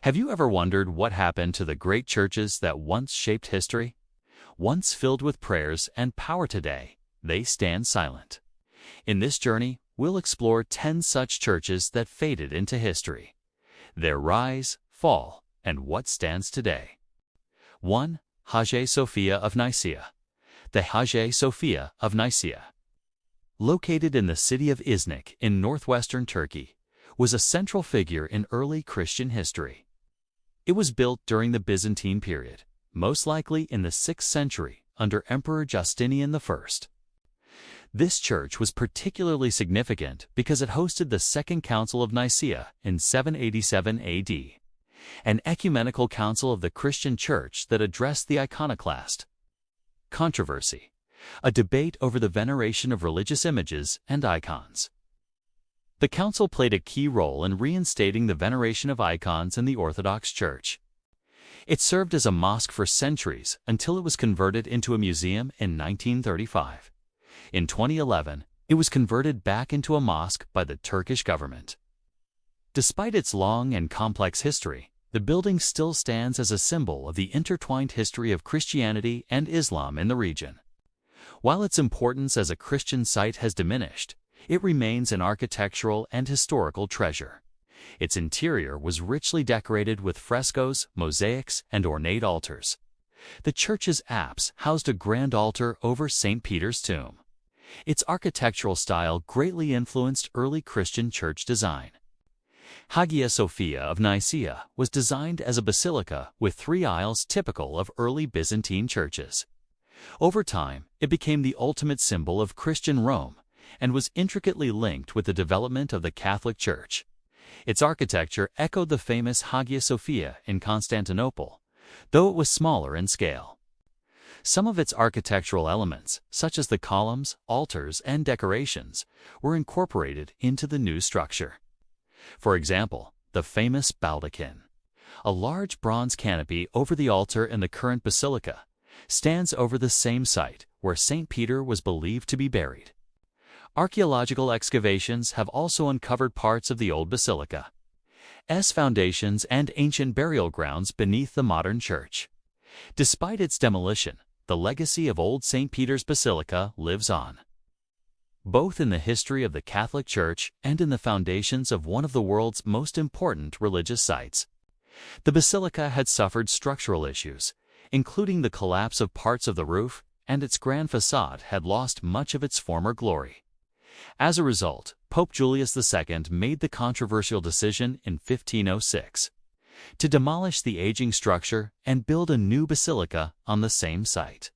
Have you ever wondered what happened to the great churches that once shaped history? Once filled with prayers and power, today they stand silent. In this journey, we'll explore 10 such churches that faded into history, their rise, fall, and what stands today. 1. Hagia Sophia of Nicaea. The Hagia Sophia of Nicaea, located in the city of Iznik in northwestern Turkey, was a central figure in early Christian history. It was built during the Byzantine period, most likely in the 6th century under Emperor Justinian I. This church was particularly significant because it hosted the Second Council of Nicaea in 787 AD, an ecumenical council of the Christian Church that addressed the iconoclast controversy, a debate over the veneration of religious images and icons. The council played a key role in reinstating the veneration of icons in the Orthodox Church. It served as a mosque for centuries until it was converted into a museum in 1935. In 2011, it was converted back into a mosque by the Turkish government. Despite its long and complex history, the building still stands as a symbol of the intertwined history of Christianity and Islam in the region. While its importance as a Christian site has diminished, it remains an architectural and historical treasure. Its interior was richly decorated with frescoes, mosaics, and ornate altars. The church's apse housed a grand altar over St. Peter's tomb. Its architectural style greatly influenced early Christian church design. Hagia Sophia of Nicaea was designed as a basilica with 3 aisles typical of early Byzantine churches. Over time, it became the ultimate symbol of Christian Rome and was intricately linked with the development of the Catholic Church. Its architecture echoed the famous Hagia Sophia in Constantinople, though it was smaller in scale. Some of its architectural elements, such as the columns, altars, and decorations, were incorporated into the new structure. For example, the famous baldachin, a large bronze canopy over the altar in the current basilica, stands over the same site where St. Peter was believed to be buried. Archaeological excavations have also uncovered parts of the old basilica's foundations and ancient burial grounds beneath the modern church. Despite its demolition, the legacy of Old St. Peter's Basilica lives on, both in the history of the Catholic Church and in the foundations of one of the world's most important religious sites. The basilica had suffered structural issues, including the collapse of parts of the roof, and its grand facade had lost much of its former glory. As a result, Pope Julius II made the controversial decision in 1506 to demolish the aging structure and build a new basilica on the same site.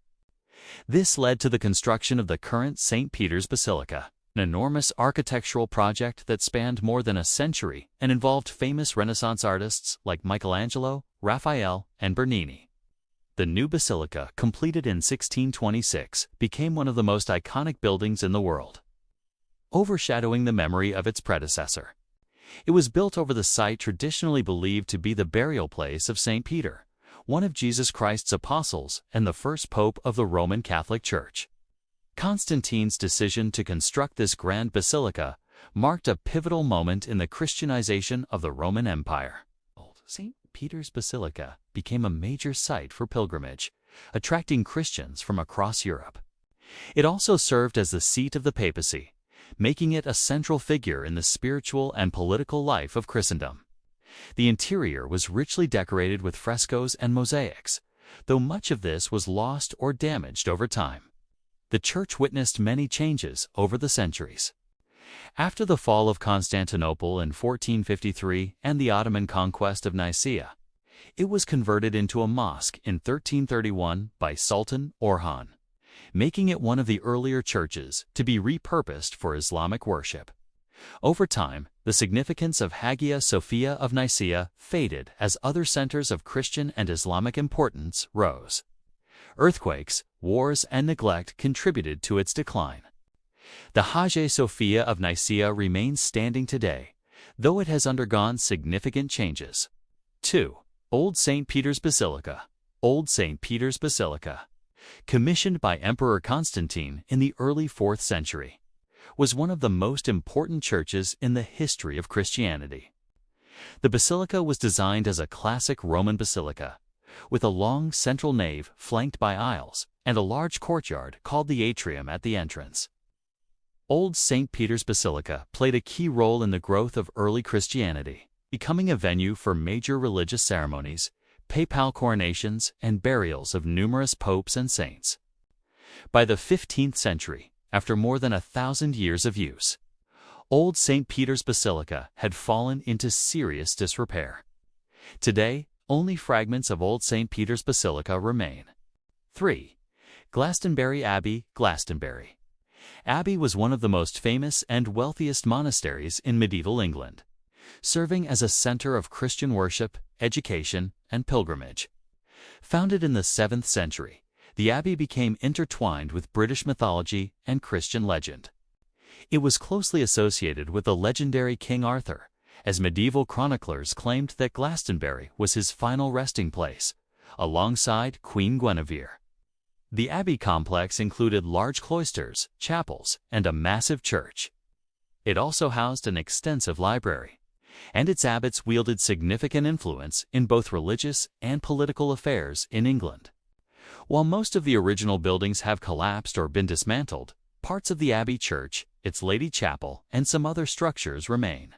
This led to the construction of the current St. Peter's Basilica, an enormous architectural project that spanned more than a century and involved famous Renaissance artists like Michelangelo, Raphael, and Bernini. The new basilica, completed in 1626, became one of the most iconic buildings in the world, overshadowing the memory of its predecessor. It was built over the site traditionally believed to be the burial place of St. Peter, one of Jesus Christ's apostles and the first pope of the Roman Catholic Church. Constantine's decision to construct this grand basilica marked a pivotal moment in the Christianization of the Roman Empire. St. Peter's Basilica became a major site for pilgrimage, attracting Christians from across Europe. It also served as the seat of the papacy, making it a central figure in the spiritual and political life of Christendom. The interior was richly decorated with frescoes and mosaics, though much of this was lost or damaged over time. The church witnessed many changes over the centuries. After the fall of Constantinople in 1453 and the Ottoman conquest of Nicaea, it was converted into a mosque in 1331 by Sultan Orhan, making it one of the earlier churches to be repurposed for Islamic worship. Over time, the significance of Hagia Sophia of Nicaea faded as other centers of Christian and Islamic importance rose. Earthquakes, wars, and neglect contributed to its decline. The Hagia Sophia of Nicaea remains standing today, though it has undergone significant changes. 2. Old St. Peter's Basilica. Old St. Peter's Basilica, commissioned by Emperor Constantine in the early 4th century, was one of the most important churches in the history of Christianity. The basilica was designed as a classic Roman basilica, with a long central nave flanked by aisles and a large courtyard called the atrium at the entrance. Old St. Peter's Basilica played a key role in the growth of early Christianity, becoming a venue for major religious ceremonies, papal coronations, and burials of numerous popes and saints. By the 15th century, after more than 1,000 years of use, Old St. Peter's Basilica had fallen into serious disrepair. Today, only fragments of Old St. Peter's Basilica remain. 3. Glastonbury Abbey, Glastonbury. Abbey was one of the most famous and wealthiest monasteries in medieval England, serving as a center of Christian worship, education, and pilgrimage. Founded in the 7th century, the abbey became intertwined with British mythology and Christian legend. It was closely associated with the legendary King Arthur, as medieval chroniclers claimed that Glastonbury was his final resting place, alongside Queen Guinevere. The abbey complex included large cloisters, chapels, and a massive church. It also housed an extensive library, and its abbots wielded significant influence in both religious and political affairs in England. While most of the original buildings have collapsed or been dismantled, parts of the abbey church, its Lady Chapel, and some other structures remain.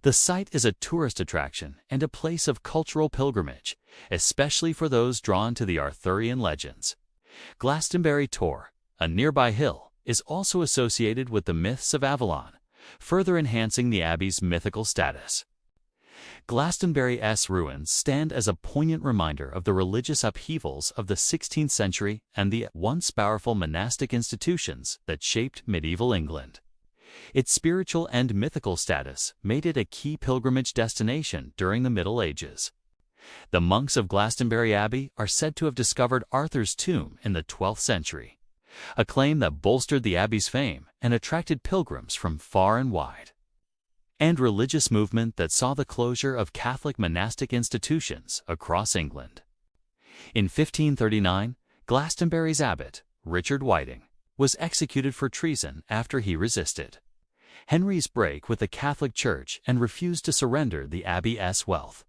The site is a tourist attraction and a place of cultural pilgrimage, especially for those drawn to the Arthurian legends. Glastonbury Tor, a nearby hill, is also associated with the myths of Avalon, further enhancing the abbey's mythical status. Glastonbury's ruins stand as a poignant reminder of the religious upheavals of the 16th century and the once powerful monastic institutions that shaped medieval England. Its spiritual and mythical status made it a key pilgrimage destination during the Middle Ages. The monks of Glastonbury Abbey are said to have discovered Arthur's tomb in the 12th century, a claim that bolstered the abbey's fame and attracted pilgrims from far and wide. And religious movement that saw the closure of Catholic monastic institutions across England. In 1539, Glastonbury's abbot, Richard Whiting, was executed for treason after he resisted Henry's break with the Catholic Church and refused to surrender the abbey's wealth.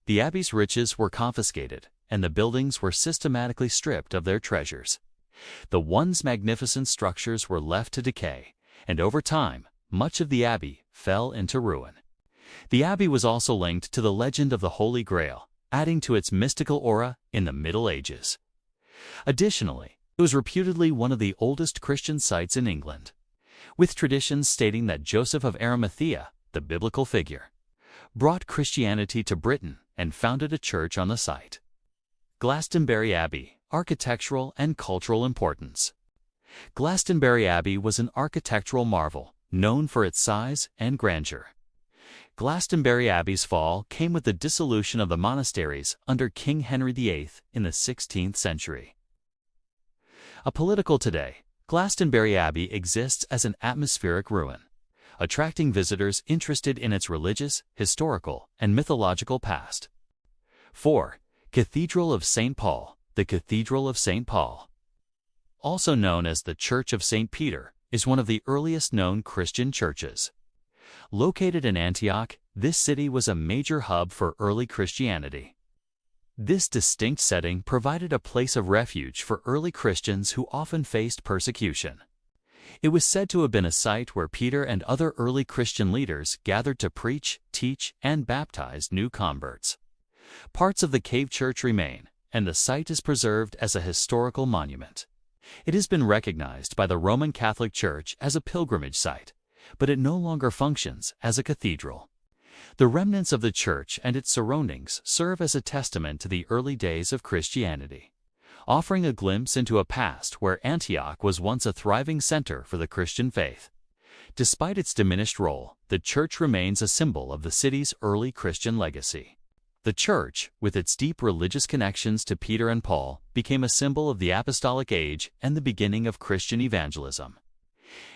The abbey's riches were confiscated, and the buildings were systematically stripped of their treasures. The once magnificent structures were left to decay, and over time, much of the abbey fell into ruin. The abbey was also linked to the legend of the Holy Grail, adding to its mystical aura in the Middle Ages. Additionally, it was reputedly one of the oldest Christian sites in England, with traditions stating that Joseph of Arimathea, the biblical figure, brought Christianity to Britain and founded a church on the site. Glastonbury Abbey, architectural and cultural importance. Glastonbury Abbey was an architectural marvel, known for its size and grandeur. Glastonbury Abbey's fall came with the dissolution of the monasteries under King Henry VIII in the 16th century. Apolitical today, Glastonbury Abbey exists as an atmospheric ruin, attracting visitors interested in its religious, historical, and mythological past. 4. Cathedral of St. Paul, the Cathedral of St. Paul. Also known as the Church of St. Peter, is one of the earliest known Christian churches. Located in Antioch, this city was a major hub for early Christianity. This distinct setting provided a place of refuge for early Christians who often faced persecution. It was said to have been a site where Peter and other early Christian leaders gathered to preach, teach, and baptize new converts. Parts of the cave church remain, and the site is preserved as a historical monument. It has been recognized by the Roman Catholic Church as a pilgrimage site, but it no longer functions as a cathedral. The remnants of the church and its surroundings serve as a testament to the early days of Christianity, offering a glimpse into a past where Antioch was once a thriving center for the Christian faith. Despite its diminished role, the church remains a symbol of the city's early Christian legacy. The church, with its deep religious connections to Peter and Paul, became a symbol of the apostolic age and the beginning of Christian evangelism.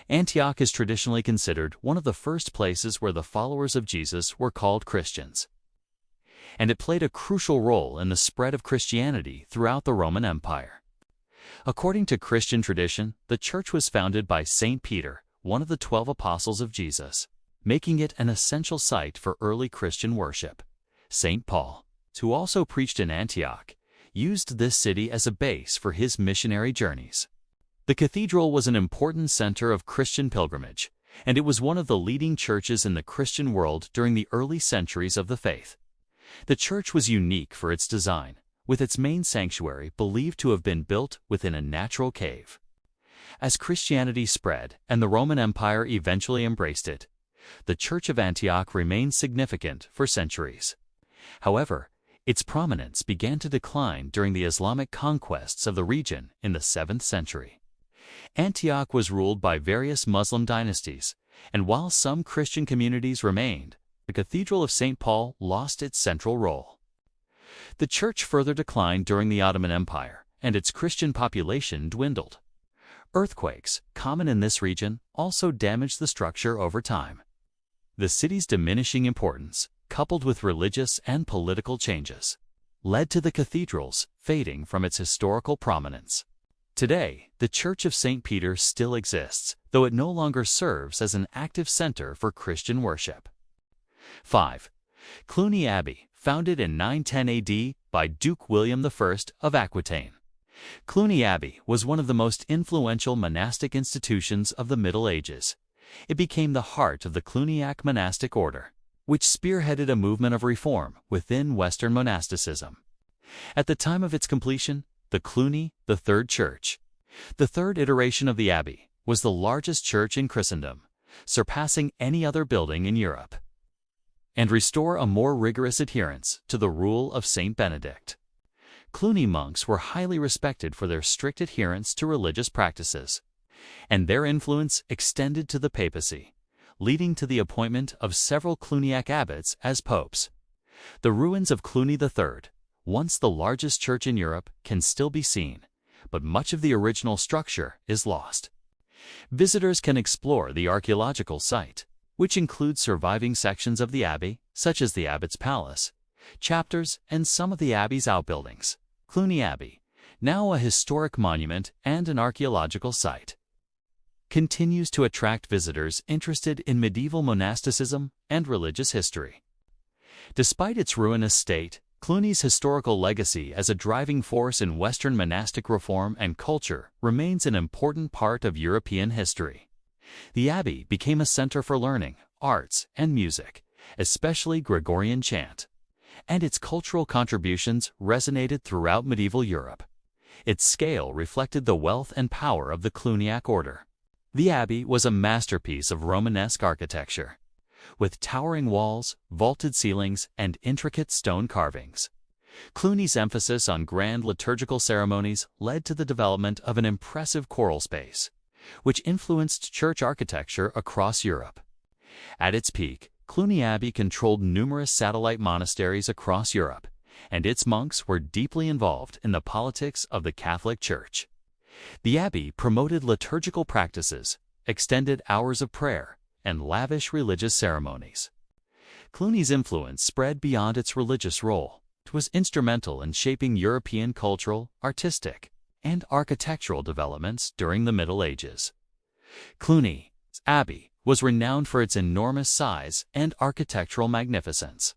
Antioch is traditionally considered one of the first places where the followers of Jesus were called Christians, and it played a crucial role in the spread of Christianity throughout the Roman Empire. According to Christian tradition, the church was founded by St. Peter, one of the 12 apostles of Jesus. making it an essential site for early Christian worship. St. Paul, who also preached in Antioch, used this city as a base for his missionary journeys. The cathedral was an important center of Christian pilgrimage, and it was one of the leading churches in the Christian world during the early centuries of the faith. The church was unique for its design, with its main sanctuary believed to have been built within a natural cave. As Christianity spread and the Roman Empire eventually embraced it, the Church of Antioch remained significant for centuries. However, its prominence began to decline during the Islamic conquests of the region in the 7th century. Antioch was ruled by various Muslim dynasties, and while some Christian communities remained, the Cathedral of St. Paul lost its central role. The church further declined during the Ottoman Empire, and its Christian population dwindled. Earthquakes, common in this region, also damaged the structure over time. The city's diminishing importance, coupled with religious and political changes, led to the cathedral's fading from its historical prominence. Today, the Church of St. Peter still exists, though it no longer serves as an active center for Christian worship. 5. Cluny Abbey, founded in 910 AD by Duke William I of Aquitaine. Cluny Abbey was one of the most influential monastic institutions of the Middle Ages. It became the heart of the Cluniac monastic order, which spearheaded a movement of reform within Western monasticism. At the time of its completion, the Cluny, the Third Church, the third iteration of the abbey, was the largest church in Christendom, surpassing any other building in Europe, and restore a more rigorous adherence to the rule of Saint Benedict. Cluny monks were highly respected for their strict adherence to religious practices, and their influence extended to the papacy, leading to the appointment of several Cluniac abbots as popes. The ruins of Cluny III, once the largest church in Europe, can still be seen, but much of the original structure is lost. Visitors can explore the archaeological site, which includes surviving sections of the abbey, such as the abbot's palace, chapters, and some of the abbey's outbuildings. Cluny Abbey, now a historic monument and an archaeological site, continues to attract visitors interested in medieval monasticism and religious history. Despite its ruinous state, Cluny's historical legacy as a driving force in Western monastic reform and culture remains an important part of European history. The abbey became a center for learning, arts, and music, especially Gregorian chant, and its cultural contributions resonated throughout medieval Europe. Its scale reflected the wealth and power of the Cluniac order. The abbey was a masterpiece of Romanesque architecture, with towering walls, vaulted ceilings, and intricate stone carvings. Cluny's emphasis on grand liturgical ceremonies led to the development of an impressive choral space, which influenced church architecture across Europe. At its peak, Cluny Abbey controlled numerous satellite monasteries across Europe, and its monks were deeply involved in the politics of the Catholic Church. The abbey promoted liturgical practices, extended hours of prayer, and lavish religious ceremonies. Cluny's influence spread beyond its religious role. It was instrumental in shaping European cultural, artistic, and architectural developments during the Middle Ages. Cluny's abbey was renowned for its enormous size and architectural magnificence.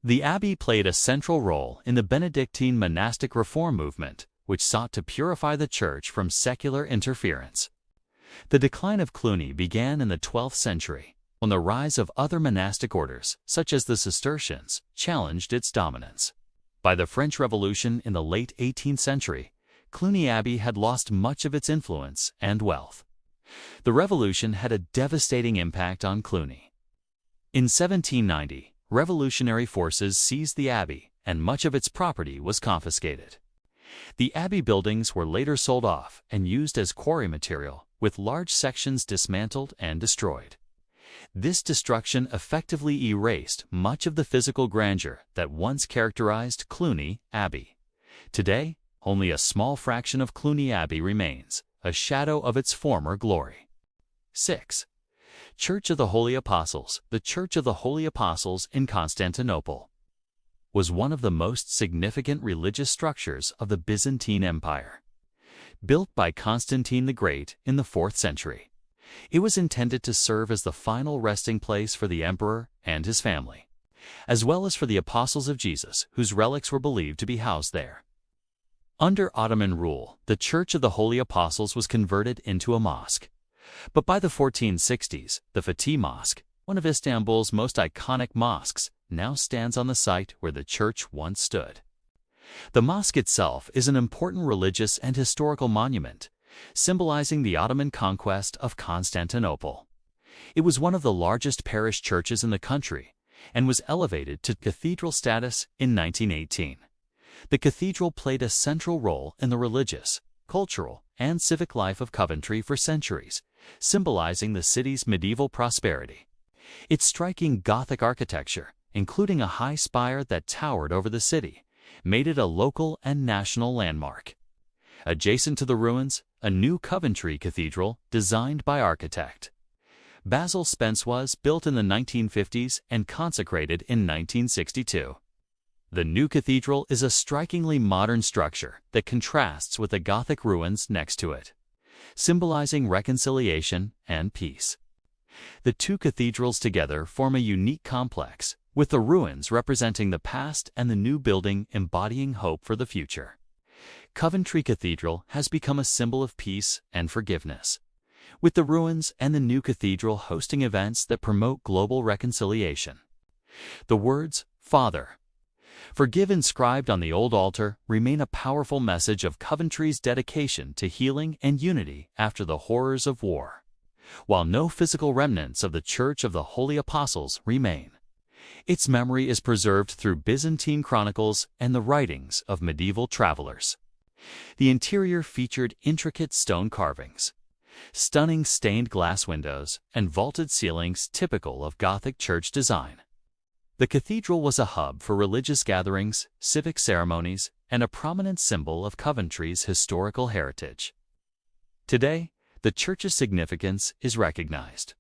The abbey played a central role in the Benedictine monastic reform movement, which sought to purify the church from secular interference. The decline of Cluny began in the 12th century, when the rise of other monastic orders, such as the Cistercians, challenged its dominance. By the French Revolution in the late 18th century, Cluny Abbey had lost much of its influence and wealth. The revolution had a devastating impact on Cluny. In 1790, revolutionary forces seized the abbey, and much of its property was confiscated. The abbey buildings were later sold off and used as quarry material, with large sections dismantled and destroyed. This destruction effectively erased much of the physical grandeur that once characterized Cluny Abbey. Today, only a small fraction of Cluny Abbey remains, a shadow of its former glory. 6. Church of the Holy Apostles. The Church of the Holy Apostles in Constantinople was one of the most significant religious structures of the Byzantine Empire. Built by Constantine the Great in the 4th century, It was intended to serve as the final resting place for the emperor and his family, as well as for the apostles of Jesus, whose relics were believed to be housed there. Under Ottoman rule, the Church of the Holy Apostles was converted into a mosque. But by the 1460s, the Fatih Mosque, one of Istanbul's most iconic mosques, now stands on the site where the church once stood. The mosque itself is an important religious and historical monument, symbolizing the Ottoman conquest of Constantinople. It was one of the largest parish churches in the country and was elevated to cathedral status in 1918. The cathedral played a central role in the religious, cultural, and civic life of Coventry for centuries, symbolizing the city's medieval prosperity. Its striking Gothic architecture, including a high spire that towered over the city, made it a local and national landmark. Adjacent to the ruins, a new Coventry Cathedral designed by architect Basil Spence was built in the 1950s and consecrated in 1962. The new cathedral is a strikingly modern structure that contrasts with the Gothic ruins next to it, symbolizing reconciliation and peace. The two cathedrals together form a unique complex, with the ruins representing the past and the new building embodying hope for the future. Coventry Cathedral has become a symbol of peace and forgiveness, with the ruins and the new cathedral hosting events that promote global reconciliation. The words, "Father, forgive," inscribed on the old altar remain a powerful message of Coventry's dedication to healing and unity after the horrors of war. While no physical remnants of the Church of the Holy Apostles remain, its memory is preserved through Byzantine chronicles and the writings of medieval travelers. The interior featured intricate stone carvings, stunning stained glass windows, and vaulted ceilings typical of Gothic church design. The cathedral was a hub for religious gatherings, civic ceremonies, and a prominent symbol of Coventry's historical heritage. Today, the church's significance is recognized.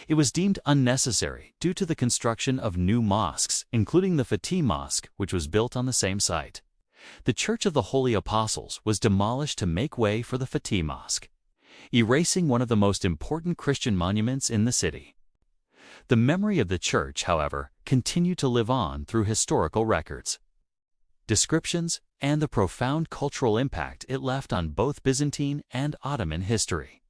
It was deemed unnecessary due to the construction of new mosques, including the Fatih Mosque, which was built on the same site. The Church of the Holy Apostles was demolished to make way for the Fatih Mosque, erasing one of the most important Christian monuments in the city. The memory of the church, however, continued to live on through historical records, descriptions, and the profound cultural impact it left on both Byzantine and Ottoman history.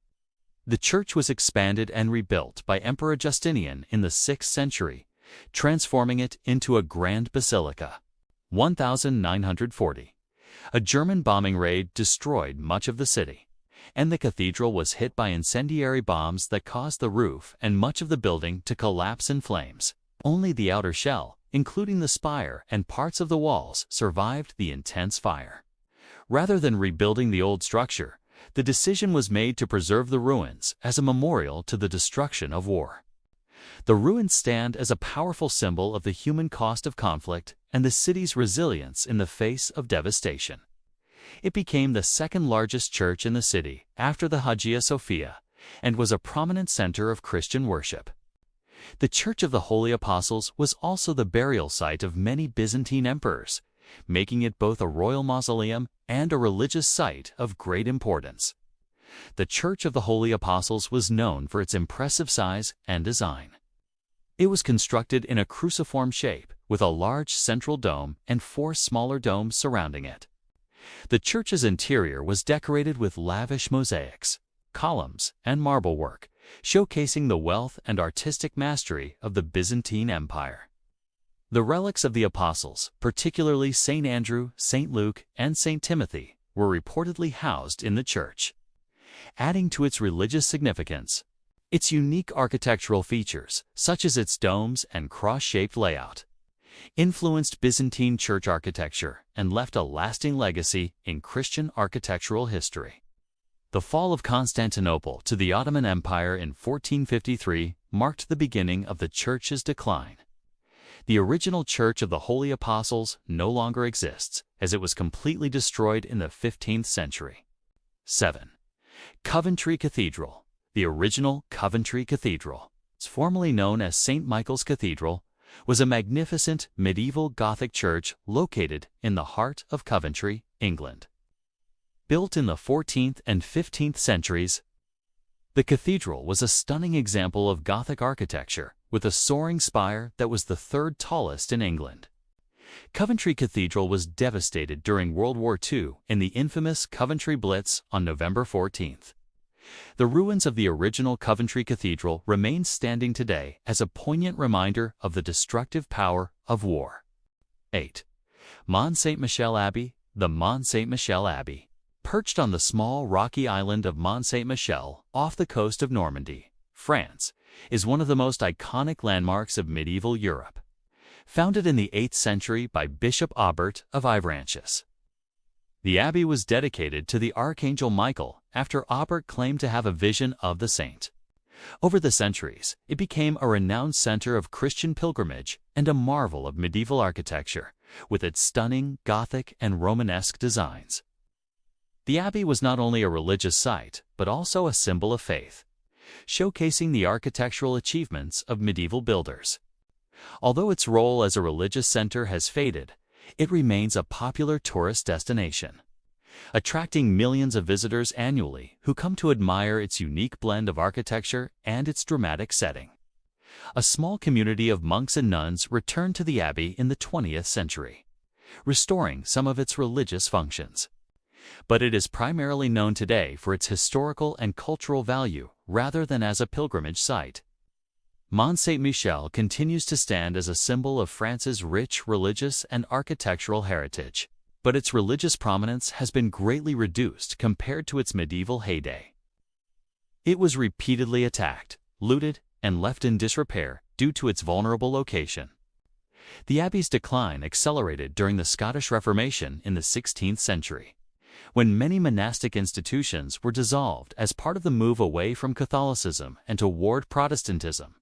The church was expanded and rebuilt by Emperor Justinian in the 6th century, transforming it into a grand basilica. 1940. A German bombing raid destroyed much of the city, and the cathedral was hit by incendiary bombs that caused the roof and much of the building to collapse in flames. Only the outer shell, including the spire and parts of the walls, survived the intense fire. Rather than rebuilding the old structure, the decision was made to preserve the ruins as a memorial to the destruction of war. The ruins stand as a powerful symbol of the human cost of conflict and the city's resilience in the face of devastation. It became the second largest church in the city after the Hagia Sophia and was a prominent center of Christian worship. The Church of the Holy Apostles was also the burial site of many Byzantine emperors, making it both a royal mausoleum and a religious site of great importance. The Church of the Holy Apostles was known for its impressive size and design. It was constructed in a cruciform shape with a large central dome and 4 smaller domes surrounding it. The church's interior was decorated with lavish mosaics, columns, and marble work, showcasing the wealth and artistic mastery of the Byzantine Empire. The relics of the apostles, particularly St. Andrew, St. Luke, and St. Timothy, were reportedly housed in the church. Adding to its religious significance, its unique architectural features, such as its domes and cross-shaped layout, influenced Byzantine church architecture and left a lasting legacy in Christian architectural history. The fall of Constantinople to the Ottoman Empire in 1453 marked the beginning of the church's decline. The original Church of the Holy Apostles no longer exists, as it was completely destroyed in the 15th century. 7. Coventry Cathedral. The original Coventry Cathedral, formerly known as St. Michael's Cathedral, was a magnificent medieval Gothic church located in the heart of Coventry, England. Built in the 14th and 15th centuries, The cathedral was a stunning example of Gothic architecture, with a soaring spire that was the third tallest in England. Coventry Cathedral was devastated during World War II in the infamous Coventry Blitz on November 14th. The ruins of the original Coventry Cathedral remain standing today as a poignant reminder of the destructive power of war. 8. Mont Saint-Michel Abbey. The Mont Saint-Michel Abbey, perched on the small rocky island of Mont Saint-Michel off the coast of Normandy, France, is one of the most iconic landmarks of medieval Europe. Founded in the 8th century by Bishop Aubert of Avranches. The abbey was dedicated to the Archangel Michael after Aubert claimed to have a vision of the saint. Over the centuries, it became a renowned center of Christian pilgrimage and a marvel of medieval architecture, with its stunning Gothic and Romanesque designs. The abbey was not only a religious site, but also a symbol of faith, showcasing the architectural achievements of medieval builders. Although its role as a religious center has faded, it remains a popular tourist destination, attracting millions of visitors annually who come to admire its unique blend of architecture and its dramatic setting. A small community of monks and nuns returned to the abbey in the 20th century, restoring some of its religious functions. But it is primarily known today for its historical and cultural value rather than as a pilgrimage site. Mont Saint-Michel continues to stand as a symbol of France's rich religious and architectural heritage, but its religious prominence has been greatly reduced compared to its medieval heyday. It was repeatedly attacked, looted, and left in disrepair due to its vulnerable location. The abbey's decline accelerated during the Scottish Reformation in the 16th century, when many monastic institutions were dissolved as part of the move away from Catholicism and toward Protestantism.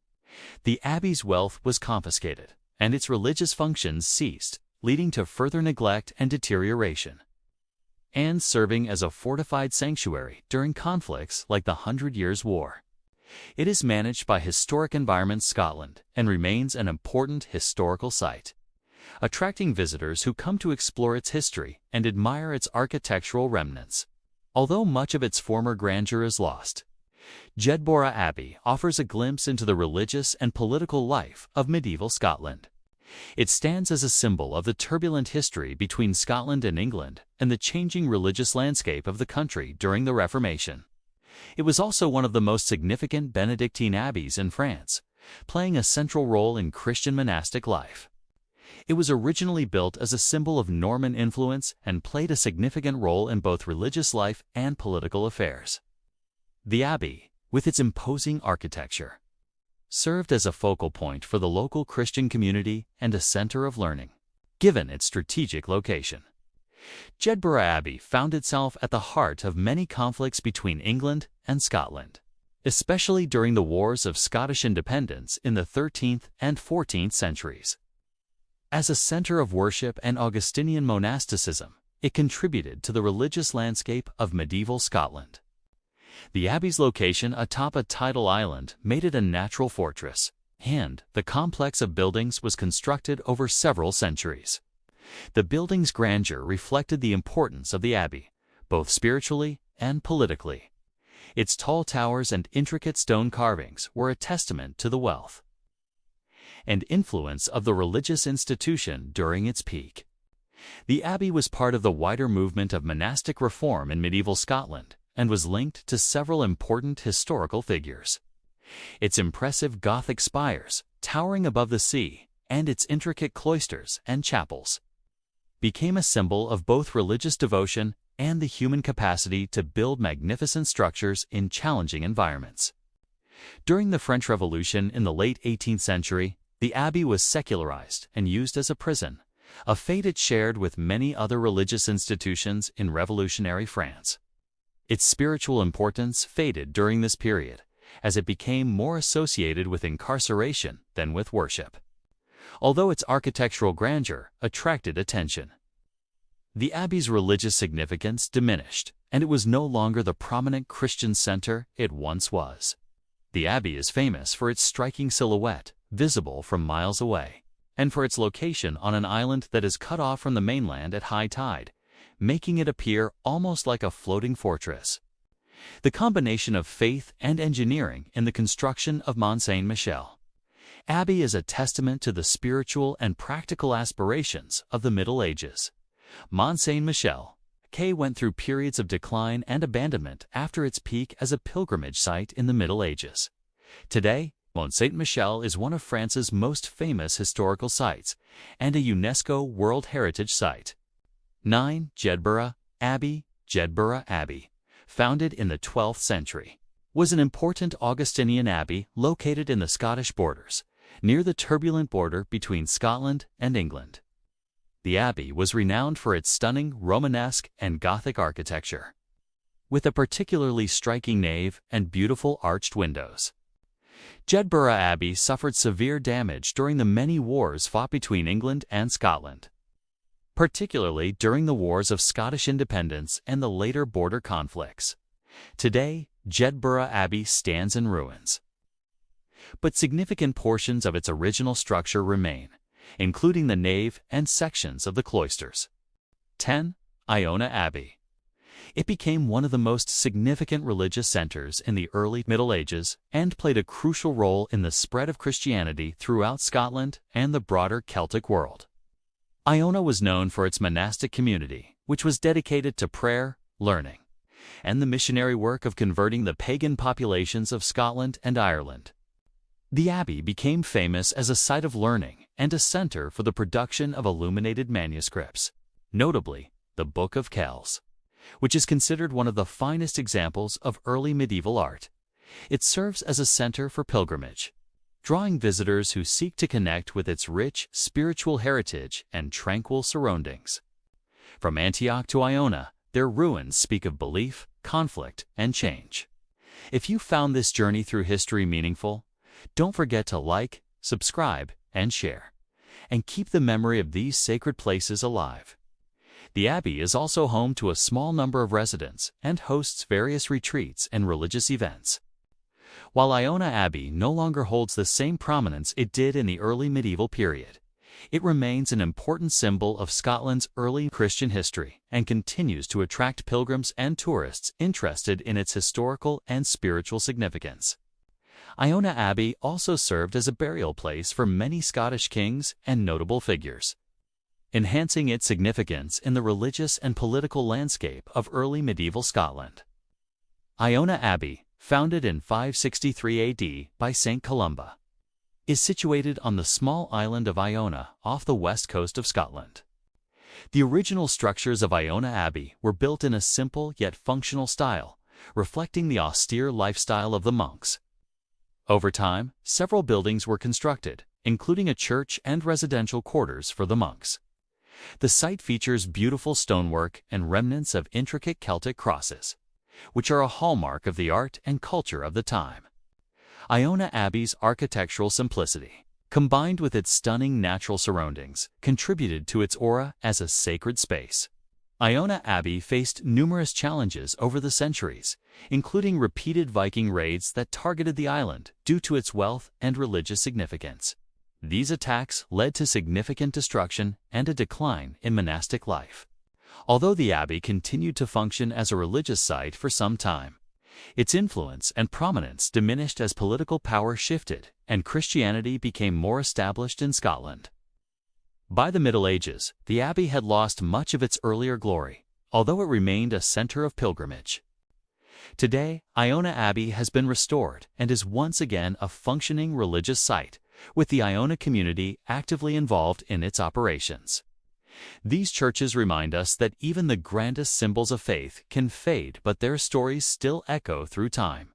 The abbey's wealth was confiscated, and its religious functions ceased, leading to further neglect and deterioration. And serving as a fortified sanctuary during conflicts like the 100 Years' War. It is managed by Historic Environment Scotland and remains an important historical site, attracting visitors who come to explore its history and admire its architectural remnants. Although much of its former grandeur is lost, Jedburgh Abbey offers a glimpse into the religious and political life of medieval Scotland. It stands as a symbol of the turbulent history between Scotland and England and the changing religious landscape of the country during the Reformation. It was also one of the most significant Benedictine abbeys in France, playing a central role in Christian monastic life. It was originally built as a symbol of Norman influence and played a significant role in both religious life and political affairs. The abbey, with its imposing architecture, served as a focal point for the local Christian community and a center of learning, given its strategic location. Jedburgh Abbey found itself at the heart of many conflicts between England and Scotland, especially during the Wars of Scottish Independence in the 13th and 14th centuries. As a center of worship and Augustinian monasticism, it contributed to the religious landscape of medieval Scotland. The abbey's location atop a tidal island made it a natural fortress, and the complex of buildings was constructed over several centuries. The building's grandeur reflected the importance of the abbey, both spiritually and politically. Its tall towers and intricate stone carvings were a testament to the wealth and influence of the religious institution during its peak. The abbey was part of the wider movement of monastic reform in medieval Scotland and was linked to several important historical figures. Its impressive Gothic spires, towering above the sea, and its intricate cloisters and chapels became a symbol of both religious devotion and the human capacity to build magnificent structures in challenging environments. During the French Revolution in the late 18th century, the abbey was secularized and used as a prison, a fate it shared with many other religious institutions in revolutionary France. Its spiritual importance faded during this period, as it became more associated with incarceration than with worship, although its architectural grandeur attracted attention. The abbey's religious significance diminished, and it was no longer the prominent Christian center it once was. The abbey is famous for its striking silhouette, visible from miles away, and for its location on an island that is cut off from the mainland at high tide, making it appear almost like a floating fortress. The combination of faith and engineering in the construction of Mont Saint-Michel Abbey is a testament to the spiritual and practical aspirations of the Middle Ages. Mont Saint-Michel went through periods of decline and abandonment after its peak as a pilgrimage site in the Middle Ages. Today, Mont Saint-Michel is one of France's most famous historical sites and a UNESCO World Heritage Site. 9. Jedburgh Abbey. Jedburgh Abbey, founded in the 12th century, was an important Augustinian abbey located in the Scottish borders, near the turbulent border between Scotland and England. The abbey was renowned for its stunning Romanesque and Gothic architecture, with a particularly striking nave and beautiful arched windows. Jedburgh Abbey suffered severe damage during the many wars fought between England and Scotland, particularly during the Wars of Scottish Independence and the later border conflicts. Today, Jedburgh Abbey stands in ruins, but significant portions of its original structure remain, including the nave and sections of the cloisters. 10. Iona Abbey. It became one of the most significant religious centers in the early Middle Ages and played a crucial role in the spread of Christianity throughout Scotland and the broader Celtic world. Iona was known for its monastic community, which was dedicated to prayer, learning, and the missionary work of converting the pagan populations of Scotland and Ireland. The abbey became famous as a site of learning and a center for the production of illuminated manuscripts, notably the Book of Kells, which is considered one of the finest examples of early medieval art. It serves as a center for pilgrimage, drawing visitors who seek to connect with its rich spiritual heritage and tranquil surroundings. From Antioch to Iona, their ruins speak of belief, conflict, and change. If you found this journey through history meaningful, don't forget to like, subscribe, and share, and keep the memory of these sacred places alive. The abbey is also home to a small number of residents and hosts various retreats and religious events. While Iona Abbey no longer holds the same prominence it did in the early medieval period, it remains an important symbol of Scotland's early Christian history and continues to attract pilgrims and tourists interested in its historical and spiritual significance. Iona Abbey also served as a burial place for many Scottish kings and notable figures, enhancing its significance in the religious and political landscape of early medieval Scotland. Iona Abbey, founded in 563 AD by St. Columba, is situated on the small island of Iona off the west coast of Scotland. The original structures of Iona Abbey were built in a simple yet functional style, reflecting the austere lifestyle of the monks. Over time, several buildings were constructed, including a church and residential quarters for the monks. The site features beautiful stonework and remnants of intricate Celtic crosses, which are a hallmark of the art and culture of the time. Iona Abbey's architectural simplicity, combined with its stunning natural surroundings, contributed to its aura as a sacred space. Iona Abbey faced numerous challenges over the centuries, including repeated Viking raids that targeted the island due to its wealth and religious significance. These attacks led to significant destruction and a decline in monastic life. Although the abbey continued to function as a religious site for some time, its influence and prominence diminished as political power shifted and Christianity became more established in Scotland. By the Middle Ages, the abbey had lost much of its earlier glory, although it remained a center of pilgrimage. Today, Iona Abbey has been restored and is once again a functioning religious site, with the Iona community actively involved in its operations. These churches remind us that even the grandest symbols of faith can fade, but their stories still echo through time.